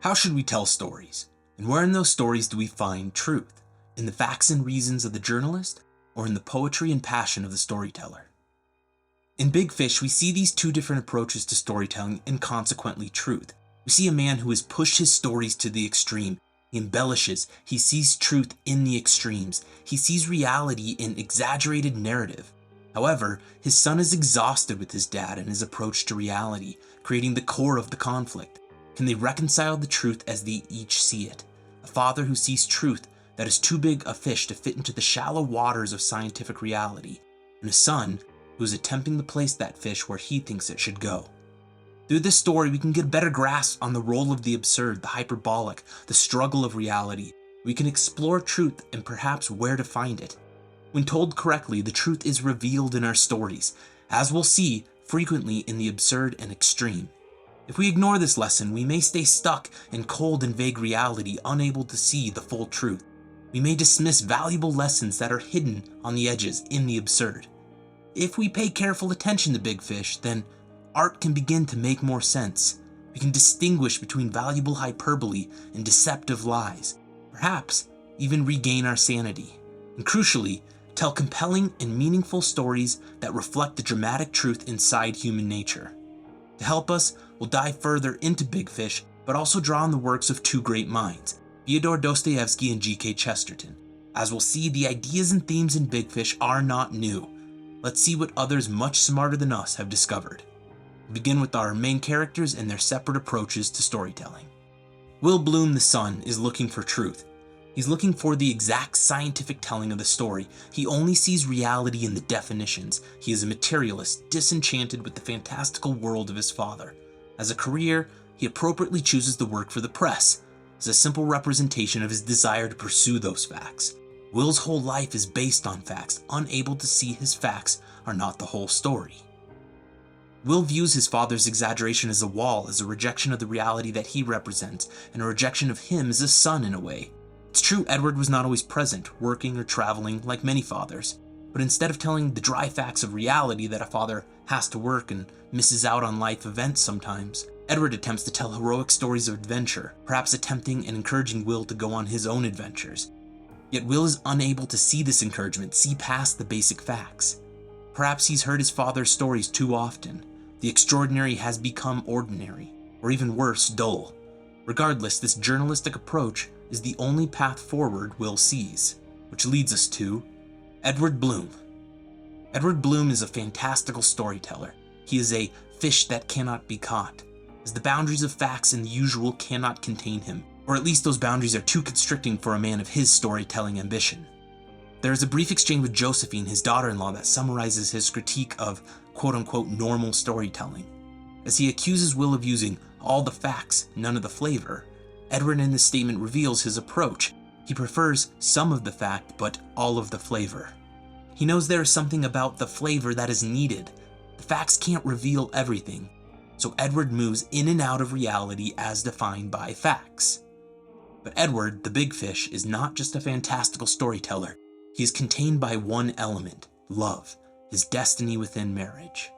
How should we tell stories? And where in those stories do we find truth? In the facts and reasons of the journalist, or in the poetry and passion of the storyteller? In Big Fish, we see these two different approaches to storytelling and consequently truth. We see a man who has pushed his stories to the extreme. He embellishes, he sees truth in the extremes, he sees reality in exaggerated narrative. However, his son is exhausted with his dad and his approach to reality, creating the core of the conflict. Can they reconcile the truth as they each see it? A father who sees truth that is too big a fish to fit into the shallow waters of scientific reality, and a son who is attempting to place that fish where he thinks it should go. Through this story, we can get a better grasp on the role of the absurd, the hyperbolic, the struggle of reality. We can explore truth and perhaps where to find it. When told correctly, the truth is revealed in our stories, as we'll see frequently in the absurd and extreme. If we ignore this lesson, we may stay stuck in cold and vague reality, unable to see the full truth. We may dismiss valuable lessons that are hidden on the edges in the absurd. If we pay careful attention to Big Fish, then art can begin to make more sense. We can distinguish between valuable hyperbole and deceptive lies, perhaps even regain our sanity, and crucially, tell compelling and meaningful stories that reflect the dramatic truth inside human nature. To help us, we'll dive further into Big Fish, but also draw on the works of two great minds, Fyodor Dostoevsky and G.K. Chesterton. As we'll see, the ideas and themes in Big Fish are not new. Let's see what others much smarter than us have discovered. We'll begin with our main characters and their separate approaches to storytelling. Will Bloom the son is looking for truth. He's looking for the exact scientific telling of the story. He only sees reality in the definitions. He is a materialist, disenchanted with the fantastical world of his father. As a career, he appropriately chooses to work for the press, as a simple representation of his desire to pursue those facts. Will's whole life is based on facts, unable to see his facts are not the whole story. Will views his father's exaggeration as a wall, as a rejection of the reality that he represents, and a rejection of him as a son in a way. It's true Edward was not always present, working or traveling like many fathers, but instead of telling the dry facts of reality that a father has to work and misses out on life events sometimes, Edward attempts to tell heroic stories of adventure, perhaps attempting and encouraging Will to go on his own adventures. Yet Will is unable to see this encouragement, see past the basic facts. Perhaps he's heard his father's stories too often. The extraordinary has become ordinary, or even worse, dull. Regardless, this journalistic approach is the only path forward Will sees, which leads us to Edward Bloom. Edward Bloom is a fantastical storyteller. He is a fish that cannot be caught, as the boundaries of facts and the usual cannot contain him, or at least those boundaries are too constricting for a man of his storytelling ambition. There is a brief exchange with Josephine, his daughter-in-law, that summarizes his critique of quote-unquote normal storytelling. As he accuses Will of using all the facts, none of the flavor, Edward in this statement reveals his approach. He prefers some of the fact, but all of the flavor. He knows there is something about the flavor that is needed. The facts can't reveal everything, so Edward moves in and out of reality as defined by facts. But Edward, the Big Fish, is not just a fantastical storyteller. He is contained by one element, love, his destiny within marriage.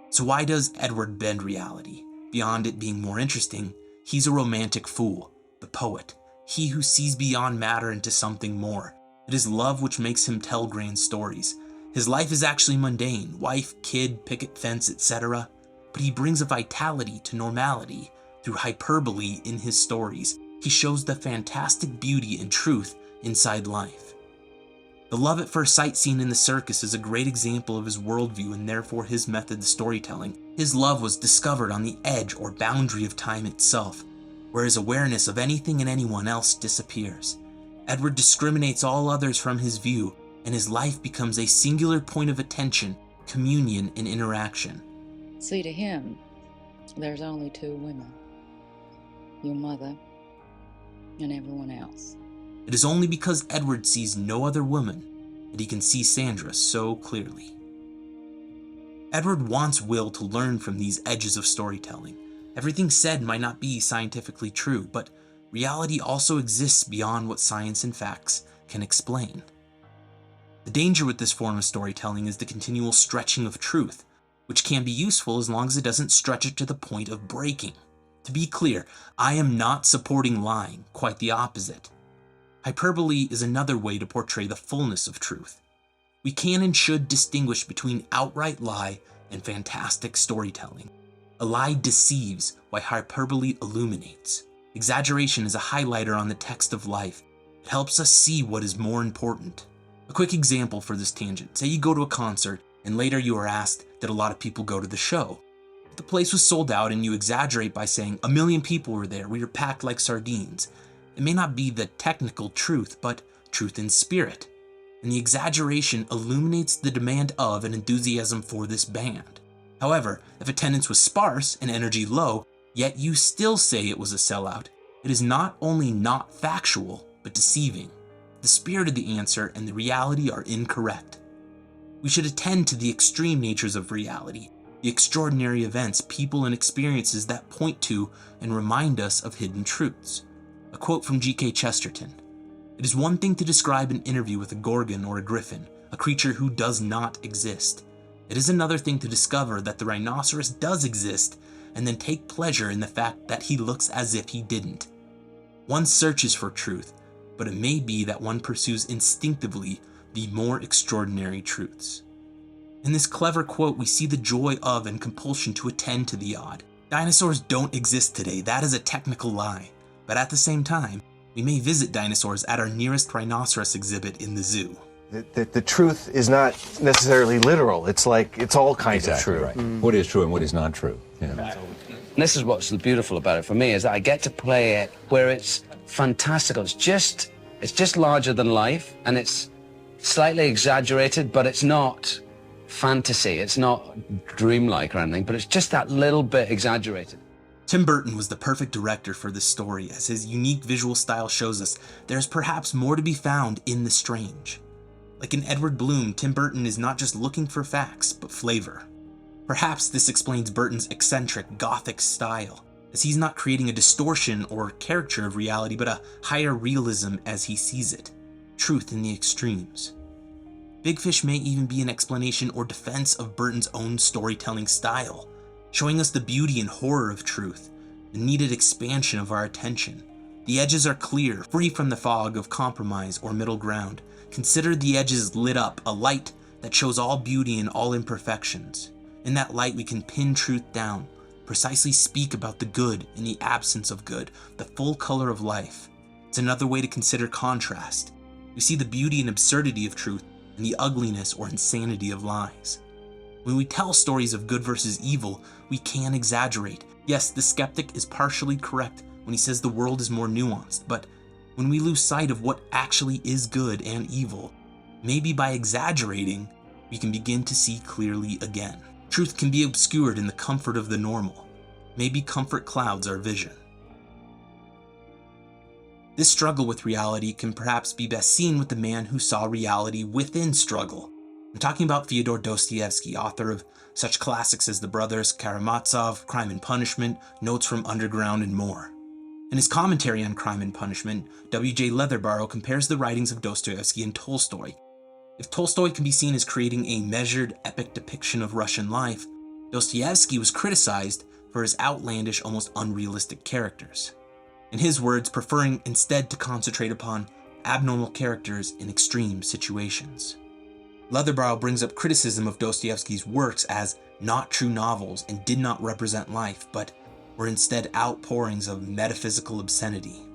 So why does Edward bend reality? Beyond it being more interesting, he's a romantic fool, the poet, he who sees beyond matter into something more. It is love which makes him tell grand stories. His life is actually mundane, wife, kid, picket fence, etc. But he brings a vitality to normality through hyperbole in his stories. He shows the fantastic beauty and truth inside life. The love at first sight scene in the circus is a great example of his worldview and therefore his method of storytelling. His love was discovered on the edge or boundary of time itself, where his awareness of anything and anyone else disappears. Edward discriminates all others from his view, and his life becomes a singular point of attention, communion, and interaction. See, to him, there's only two women. Your mother and everyone else. It is only because Edward sees no other woman that he can see Sandra so clearly. Edward wants Will to learn from these edges of storytelling. Everything said might not be scientifically true, but reality also exists beyond what science and facts can explain. The danger with this form of storytelling is the continual stretching of truth, which can be useful as long as it doesn't stretch it to the point of breaking. To be clear, I am not supporting lying, quite the opposite. Hyperbole is another way to portray the fullness of truth. We can and should distinguish between outright lie and fantastic storytelling. A lie deceives, while hyperbole illuminates. Exaggeration is a highlighter on the text of life. It helps us see what is more important. A quick example for this tangent. Say you go to a concert, and later you are asked, did a lot of people go to the show? If the place was sold out and you exaggerate by saying, 1 million people were there, we were packed like sardines. It may not be the technical truth, but truth in spirit. And the exaggeration illuminates the demand of and enthusiasm for this band. However, if attendance was sparse and energy low, yet you still say it was a sellout, it is not only not factual, but deceiving. The spirit of the answer and the reality are incorrect. We should attend to the extreme natures of reality, the extraordinary events, people, and experiences that point to and remind us of hidden truths. A quote from G.K. Chesterton: "It is one thing to describe an interview with a gorgon or a griffin, a creature who does not exist. It is another thing to discover that the rhinoceros does exist and then take pleasure in the fact that he looks as if he didn't. One searches for truth, but it may be that one pursues instinctively the more extraordinary truths." In this clever quote, we see the joy of and compulsion to attend to the odd. Dinosaurs don't exist today, that is a technical lie. But at the same time, we may visit dinosaurs at our nearest rhinoceros exhibit in the zoo. The truth is not necessarily literal. It's like, it's all kinds of true. Right. What is true and what is not true. You know? And this is what's beautiful about it for me, is that I get to play it where it's fantastical. It's just larger than life, and it's slightly exaggerated, but it's not fantasy. It's not dreamlike or anything, but it's just that little bit exaggerated. Tim Burton was the perfect director for this story, as his unique visual style shows us there's perhaps more to be found in the strange. Like in Edward Bloom, Tim Burton is not just looking for facts, but flavor. Perhaps this explains Burton's eccentric, gothic style, as he's not creating a distortion or caricature of reality, but a higher realism as he sees it. Truth in the extremes. Big Fish may even be an explanation or defense of Burton's own storytelling style, showing us the beauty and horror of truth, the needed expansion of our attention. The edges are clear, free from the fog of compromise or middle ground. Consider the edges lit up, a light that shows all beauty and all imperfections. In that light we can pin truth down, precisely speak about the good in the absence of good, the full color of life. It's another way to consider contrast. We see the beauty and absurdity of truth and the ugliness or insanity of lies. When we tell stories of good versus evil, we can exaggerate. Yes, the skeptic is partially correct when he says the world is more nuanced, but when we lose sight of what actually is good and evil, maybe by exaggerating, we can begin to see clearly again. Truth can be obscured in the comfort of the normal. Maybe comfort clouds our vision. This struggle with reality can perhaps be best seen with the man who saw reality within struggle. I'm talking about Fyodor Dostoevsky, author of such classics as The Brothers Karamazov, Crime and Punishment, Notes from Underground, and more. In his commentary on Crime and Punishment, W.J. Leatherbarrow compares the writings of Dostoevsky and Tolstoy. If Tolstoy can be seen as creating a measured, epic depiction of Russian life, Dostoevsky was criticized for his outlandish, almost unrealistic characters. In his words, preferring instead to concentrate upon abnormal characters in extreme situations. Leatherbarrow brings up criticism of Dostoevsky's works as not true novels and did not represent life, but were instead outpourings of metaphysical obscenity.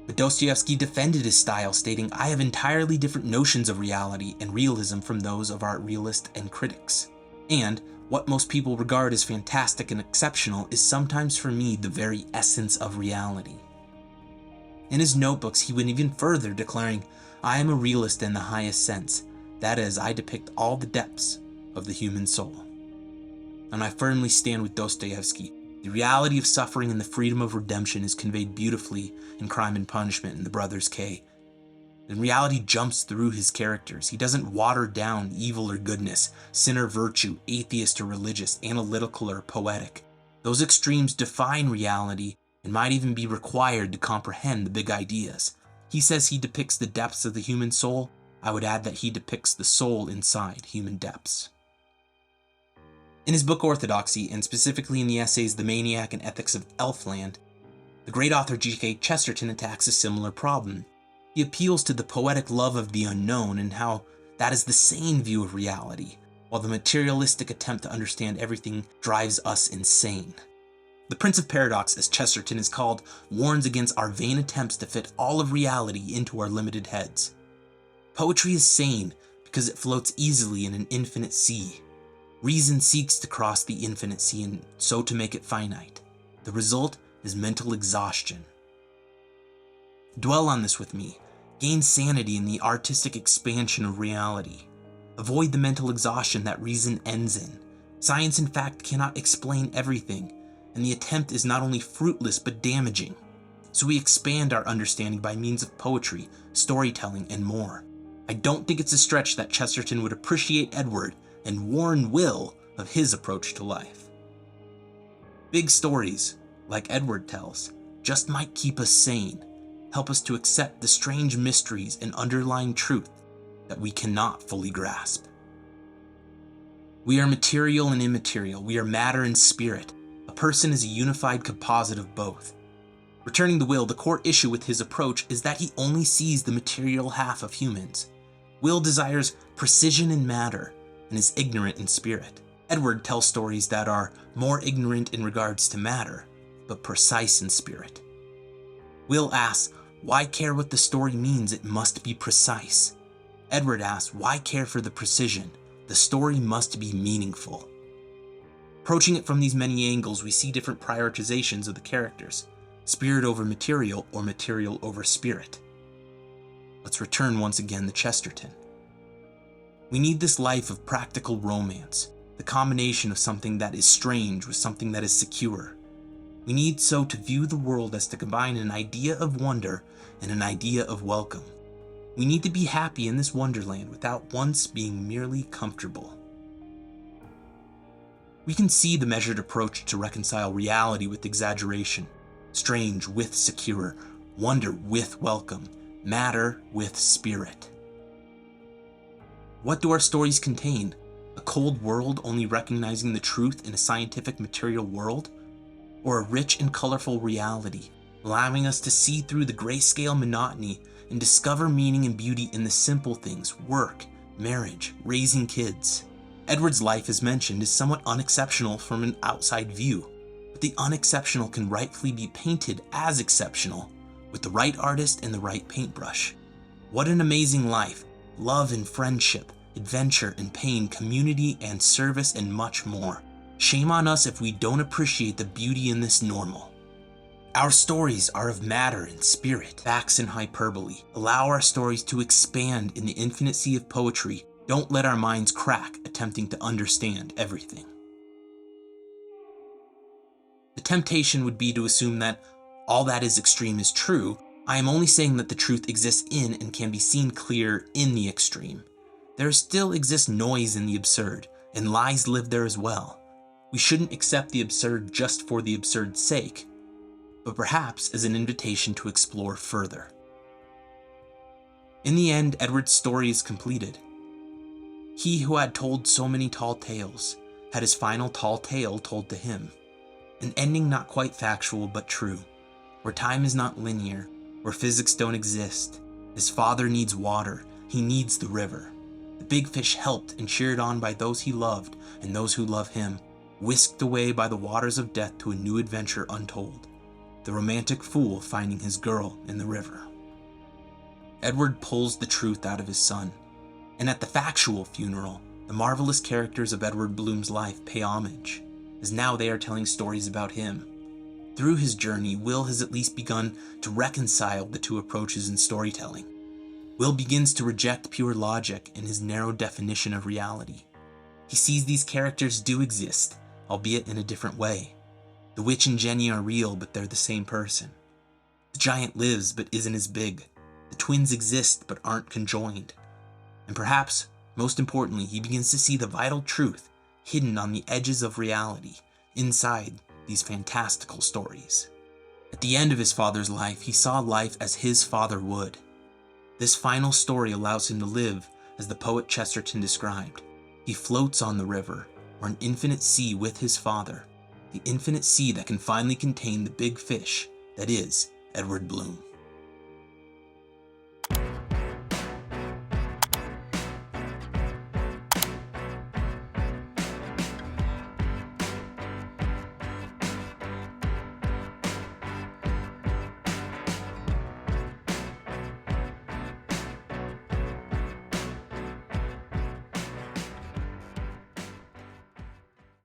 But Dostoevsky defended his style, stating, "I have entirely different notions of reality and realism from those of art realists and critics. And what most people regard as fantastic and exceptional is sometimes for me the very essence of reality." In his notebooks, he went even further, declaring, "I am a realist in the highest sense. That is, I depict all the depths of the human soul." And I firmly stand with Dostoevsky. The reality of suffering and the freedom of redemption is conveyed beautifully in Crime and Punishment and The Brothers K. And reality jumps through his characters. He doesn't water down evil or goodness, sin or virtue, atheist or religious, analytical or poetic. Those extremes define reality and might even be required to comprehend the big ideas. He says he depicts the depths of the human soul. I would add that he depicts the soul inside human depths. In his book Orthodoxy, and specifically in the essays The Maniac and Ethics of Elfland, the great author G.K. Chesterton attacks a similar problem. He appeals to the poetic love of the unknown and how that is the sane view of reality, while the materialistic attempt to understand everything drives us insane. The Prince of Paradox, as Chesterton is called, warns against our vain attempts to fit all of reality into our limited heads. Poetry is sane because it floats easily in an infinite sea. Reason seeks to cross the infinite sea and so to make it finite. The result is mental exhaustion. Dwell on this with me. Gain sanity in the artistic expansion of reality. Avoid the mental exhaustion that reason ends in. Science and fact cannot explain everything, and the attempt is not only fruitless but damaging. So we expand our understanding by means of poetry, storytelling, and more. I don't think it's a stretch that Chesterton would appreciate Edward and warn Will of his approach to life. Big stories, like Edward tells, just might keep us sane, help us to accept the strange mysteries and underlying truth that we cannot fully grasp. We are material and immaterial. We are matter and spirit. A person is a unified composite of both. Returning to Will, the core issue with his approach is that he only sees the material half of humans. Will desires precision in matter and is ignorant in spirit. Edward tells stories that are more ignorant in regards to matter, but precise in spirit. Will asks, why care what the story means? It must be precise. Edward asks, why care for the precision? The story must be meaningful. Approaching it from these many angles, we see different prioritizations of the characters. Spirit over material, or material over spirit. Let's return once again to Chesterton. We need this life of practical romance, the combination of something that is strange with something that is secure. We need so to view the world as to combine an idea of wonder and an idea of welcome. We need to be happy in this wonderland without once being merely comfortable. We can see the measured approach to reconcile reality with exaggeration, strange with secure, wonder with welcome, matter with spirit. What do our stories contain? A cold world only recognizing the truth in a scientific material world? Or a rich and colorful reality, allowing us to see through the grayscale monotony and discover meaning and beauty in the simple things, work, marriage, raising kids? Edward's life, as mentioned, is somewhat unexceptional from an outside view, but the unexceptional can rightfully be painted as exceptional with the right artist and the right paintbrush. What an amazing life! Love and friendship, adventure and pain, community and service, and much more. Shame on us if we don't appreciate the beauty in this normal. Our stories are of matter and spirit, facts and hyperbole. Allow our stories to expand in the infinite sea of poetry. Don't let our minds crack attempting to understand everything. The temptation would be to assume that all that is extreme is true. I am only saying that the truth exists in and can be seen clear in the extreme. There still exists noise in the absurd, and lies live there as well. We shouldn't accept the absurd just for the absurd's sake, but perhaps as an invitation to explore further. In the end, Edward's story is completed. He who had told so many tall tales had his final tall tale told to him, an ending not quite factual but true, where time is not linear, where physics don't exist. His father needs water, he needs the river. The big fish helped and cheered on by those he loved and those who love him, whisked away by the waters of death to a new adventure untold. The romantic fool finding his girl in the river. Edward pulls the truth out of his son, and at the factual funeral, the marvelous characters of Edward Bloom's life pay homage, as now they are telling stories about him. Through his journey, Will has at least begun to reconcile the two approaches in storytelling. Will begins to reject pure logic and his narrow definition of reality. He sees these characters do exist, albeit in a different way. The witch and Jenny are real, but they're the same person. The giant lives, but isn't as big. The twins exist, but aren't conjoined. And perhaps, most importantly, he begins to see the vital truth hidden on the edges of reality, inside these fantastical stories. At the end of his father's life, he saw life as his father would. This final story allows him to live as the poet Chesterton described. He floats on the river, or an infinite sea with his father, the infinite sea that can finally contain the big fish that is Edward Bloom.